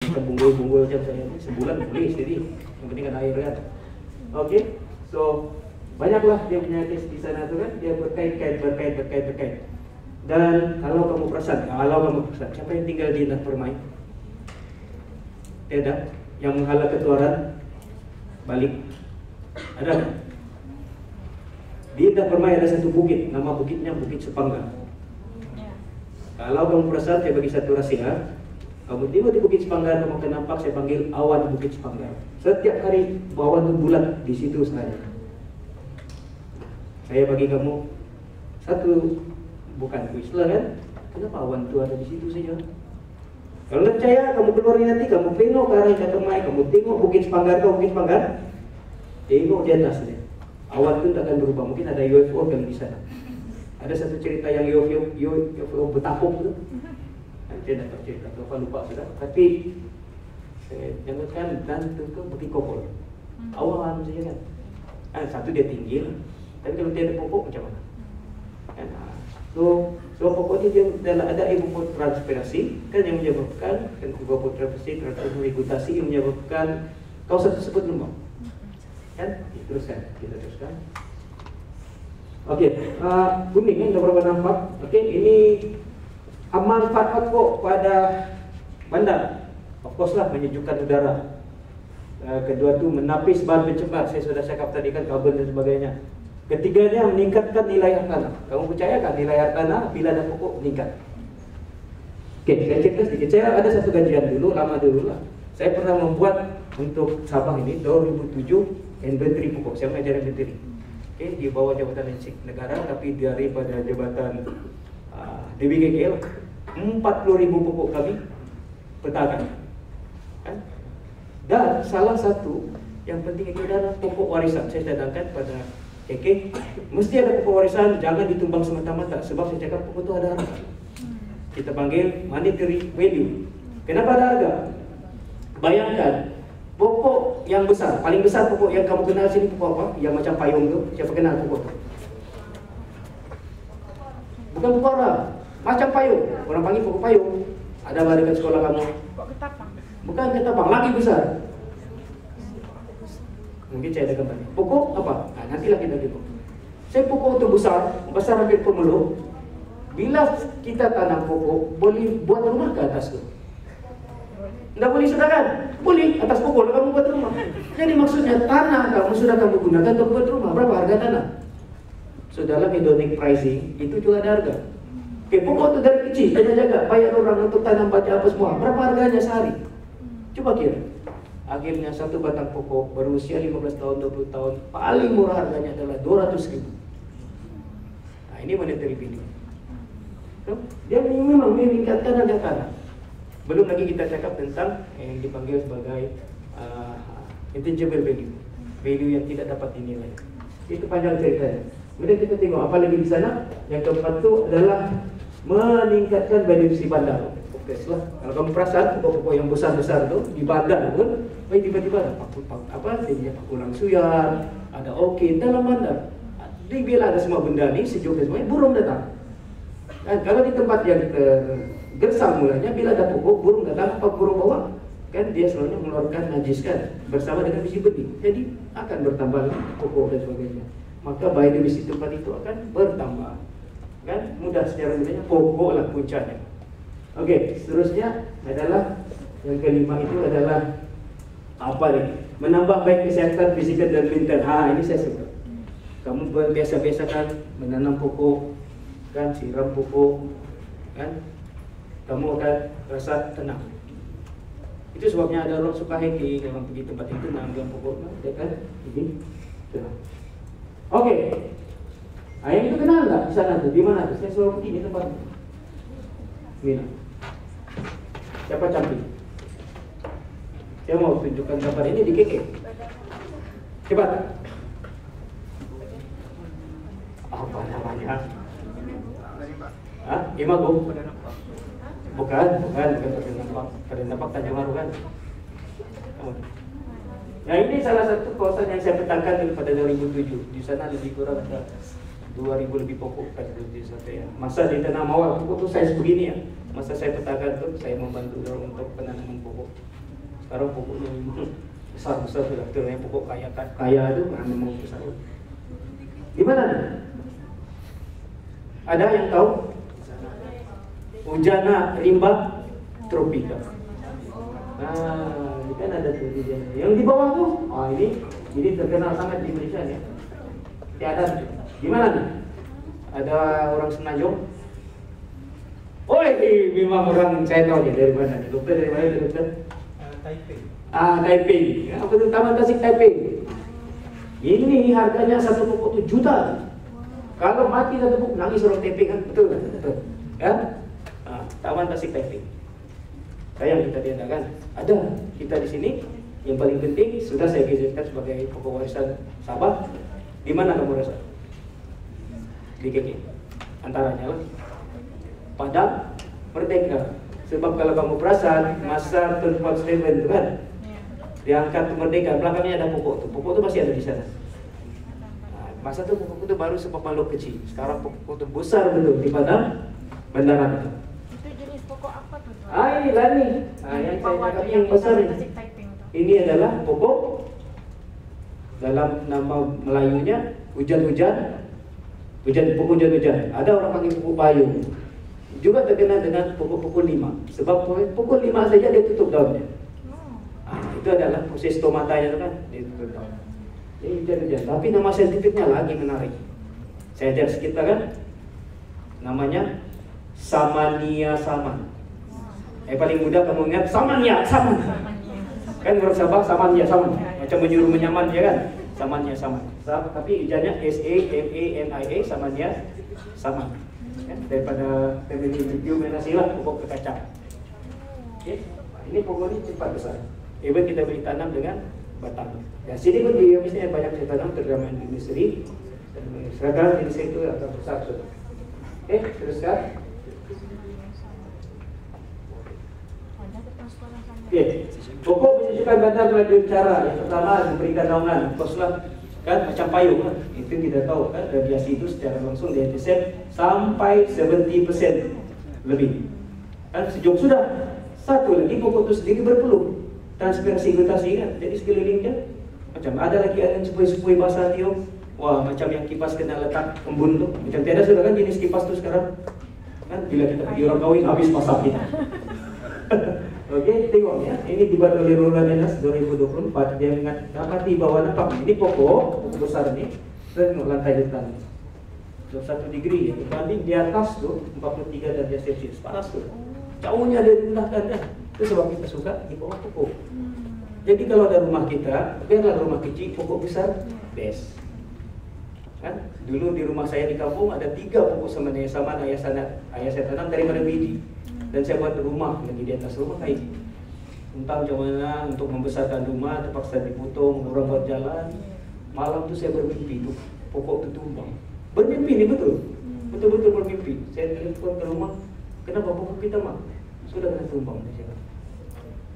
macam bunggul-bunggul macam saya ini sebulan boleh jadi yang penting ada air kan. Oke, so banyaklah dia punya case di sana tu kan, dia berkait. Dan kalau kamu perasan, siapa yang tinggal di Indah Permai? Tiada. Yang menghalang ketuaran balik. Ada kan? Di Indah Permai ada satu bukit, nama bukitnya Bukit Sepanggar. Kalau kamu perasan, saya bagi satu rahsia. Kamu tiba di Bukit Sepanggar, kamu akan nampak saya panggil awan Bukit Sepanggar. Setiap hari awan itu bulat di situ saya. Saya bagi kamu satu, bukan kuis lah kan? Kenapa awan itu ada di situ saja? Kalau tidak percaya, kamu keluar nanti, kamu tengok ke arah Indah Permai, kamu tengok Bukit Sepanggar, tengok di atas dia. Awan itu tak akan berubah. Mungkin ada UFO kan di sana. Ada satu cerita yang UFO bertapuk tu. Saya dah tahu cerita tu, lupa sudah. Tapi saya jangankan dan itu bukit kopol. Awan saja kan. Satu dia tinggi lah. Tapi kalau tiada pokok macam mana? Kan? So pokoknya dia ada evapotranspirasi transpirasi kan yang menyebabkan evapotranspirasi transmutasi yang menyebabkan kawasan tersebut lembab. Kan? Kita teruskan. Okey, kuning kan dah berapa nampak? Okey, ini manfaat kok pada bandar. Of course lah menyejukkan udara. Kedua tu menapis bahan pencemar. Saya sudah cakap tadi kan kabel dan sebagainya. Ketiganya meningkatkan nilai hartanah. Kamu percayakan nilai hartanah bila ada pokok meningkat? Okey, saya cerita sedikit. Saya ada satu kajian dulu, lama dulu lah. Saya pernah membuat untuk Sabah ini 2007 inventory pokok. Saya mengajar inventory. Okey, di bawah Jabatan Insik Negara tapi daripada Jabatan DBKKL 40,000 pokok kami petakan. Kan? Dan salah satu yang penting itu adalah pokok warisan. Saya cadangkan pada KK, mesti ada pokok warisan, jangan ditumbang semata-mata. Sebab saya cakap pokok itu ada harga. Kita panggil monetary value. Kenapa ada harga? Bayangkan pokok yang besar, paling besar pokok yang kamu kenal sini pokok apa? Yang macam payung tu, siapa kenal pokok tu? Bukan pokok orang, macam payung. Orang panggil pokok payung. Ada dekat sekolah kamu? Pokok ketapang. Bukan ketapang, lagi besar. Mungkin saya ada gambarnya. Pokok apa? Nantilah kita tengok. Saya pokok itu besar hampir pemeluk. Bila kita tanam pokok, boleh buat rumah ke atas tu? Tidak boleh sudah kan? Boleh, atas pokok kamu buat rumah. Jadi maksudnya tanah kamu sudah kamu gunakan untuk buat rumah. Berapa harga tanah? So dalam hedonic pricing itu juga ada harga. Oke, pokok itu dari kecil kita jaga, bayar orang untuk tanam baca apa semua. Berapa harganya sehari? Coba kira. Akhirnya satu batang pokok berusia 15 tahun, 20 tahun, paling murah harganya adalah 200.000. Nah, ini monetary value. Dia memang meningkatkan harga tanah. Belum lagi kita cakap tentang yang dipanggil sebagai intangible value, value yang tidak dapat dinilai. Itu panjang ceritanya. Kemudian kita tengok apa lagi di sana. Yang keempat itu adalah meningkatkan valuasi bandar. Lah. Kalau kamu perasan pokok-pokok yang besar-besar tu di bandar pun, tiba-tiba ada paku langsuyan, ada orkid dalam bandar. Jadi bila ada semua benda ni sejuk dan semuanya, burung datang. Dan kalau di tempat yang gersang mulanya, bila ada pokok, burung datang, apa burung bawa? Kan dia selalu mengeluarkan najis kan, bersama dengan biji benih. Jadi akan bertambah pokok dan sebagainya. Maka biodiversity tempat itu akan bertambah. Kan mudah secara mudahnya, pokok lah puncanya. Okey, seterusnya adalah yang kelima itu adalah apa ni? Menambah baik kesihatan fizikal dan mental. Ini saya suka. Kamu biasa-biasakan menanam pokok, kan, siram pokok, kan? Kamu akan rasa tenang. Itu sebabnya ada orang suka hiking, orang pergi tempat yang tenang, dengan pokok, kan? Ini tenang. Okey. Yang itu kenal tak di sana tu? Di mana tu? Saya suruh pergi di tempat. Mina. Siapa cantik? Saya mau tunjukkan gambar ini di KK. Cepat. Apa namanya? Imago? Bukan pada nampak Tanjung Maru kan? Nah, ini salah satu kawasan yang saya petakan pada 2007. Di sana lebih kurang ada 2,000 lebih pokok kan di sana. Masa di tanam awal pokok itu size begini ya. Masa saya petakan tu, saya membantu dorong untuk penanaman pokok. Sekarang pokoknya besar-besar sudah, ternyata pokok kaya itu memang besar. Gimana nih? Ada yang tahu? Hujana rimba tropika. Nah, ini kan ada tuh yang di bawah tuh. Ini terkenal sangat di Indonesia ya. Tiada. Gimana nih? Ada orang Semenanjung? Memang orang saya tahu nih dari mana nih? Dokter dari mana dokter? Taipei. Taipei. Apa itu Taman Tasik Taipei? Ini harganya satu pokok 7 juta. Kalau mati satu pokok nangis orang Taipei kan? Betul kan? Betul. Ya? Taman Tasik Taipei. Yang kita tiadakan. Ada kita di sini. Yang paling penting sudah saya gazetkan sebagai pokok warisan Sabah. Di mana kamu rasa? Di KK. Antaranya lah Padang Merdeka. Sebab kalau kamu perasan masa turn out statement itu kan diangkat kemerdekaan, belakangnya ada pokok tuh. Pokok itu masih ada di sana. Masa tuh pokok itu baru sebab makhluk kecil. Sekarang pokok itu besar betul di Padang Bandaran. Itu jenis pokok apa tuh? Ini lah nih. Yang saya cakap yang besar ini. Ini adalah pokok dalam nama Melayunya hujan-hujan. Pokok hujan-hujan. Ada orang panggil pokok payung. Juga terkenal dengan pokok 5. Sebab pokok 5 saja dia tutup daunnya. Itu adalah proses stomatanya kan, dia tutup daun. Ini hujan-hujan. Tapi nama saintifiknya lagi menarik. Saya ajar sekitar kan. Namanya Samania Saman. Paling mudah kamu ingat Samania Saman. Kan orang Sabah Samania Saman. Macam menyuruh menyaman ya kan. Samania Saman. Tapi hujannya SAMANIA Samania Saman. Daripada family review menasilah pokok kekacang. Ini pokok ini cepat besar. Even kita boleh tanam dengan batang. Dan sini pun di Indonesia banyak saya tanam terutama di industri. Dan sekarang di situ akan besar sudah. Teruskan. Pokok menunjukkan bandar melalui cara yang pertama diberikan naungan, koslah kan macam payung kan. Itu kita tahu kan radiasi itu secara langsung dia intercept sampai 70% lebih. Kan sejuk sudah. Satu lagi pokok itu sendiri berpeluh. Transpirasi gutasi kan. Jadi sekelilingnya macam ada lagi angin sepoi-sepoi basah tiup. Wah, macam yang kipas kena letak embun tuh. Macam tiada sudah kan jenis kipas tuh sekarang. Kan bila kita pergi orang kawin habis masa kita. Oke, tengok ya. Ini dibuat oleh Roland Enas 2024. Dia mengamati bahwa nampak ini pokok besar ini. Tengok lantai depan. 21 degree ya. Berbanding di atas tuh 43 derajat Celcius. Panas tuh. Jauhnya dia rendahkan ya. Itu sebab kita suka di bawah pokok. Jadi kalau ada rumah kita, biarlah rumah kecil, pokok besar, best. Kan? Dulu di rumah saya di kampung ada 3 pokok sama ayah saya tanam daripada biji. Dan saya buat rumah lagi di atas rumah kain. Entah macam mana untuk membesarkan rumah terpaksa dipotong, orang buat jalan. Malam tu saya bermimpi tu pokok tu tumbang. Bermimpi ni betul. Betul-betul bermimpi. Saya telefon ke rumah, kenapa pokok kita mah sudah kena tumbang?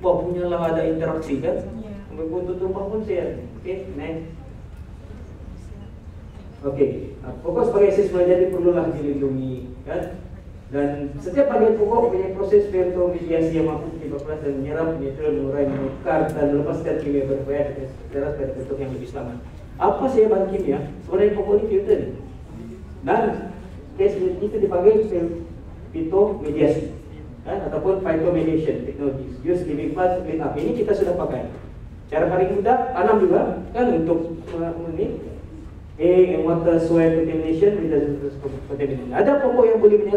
Wah, punyalah ada interaksi kan? Sampai pokok tumbang pun saya. Next. Pokok sebagai siswa jadi perlulah dilindungi kan? Dan setiap bagian pokok punya proses fertomediasi yang mampu menyebabkan dan menyerap, menyerap, mengurai, menukar dan melepaskan kimia berbahaya dengan bentuk yang lebih selamat. Apa saya bahan kimia? Sebenarnya pokok ini filter dan case itu dipanggil phytomediasi ataupun phytomediation technologies. Use giving plants clean up. Ini kita sudah pakai. Cara paling mudah tanam juga kan untuk ini water soil contamination. Ada pokok yang boleh menyerap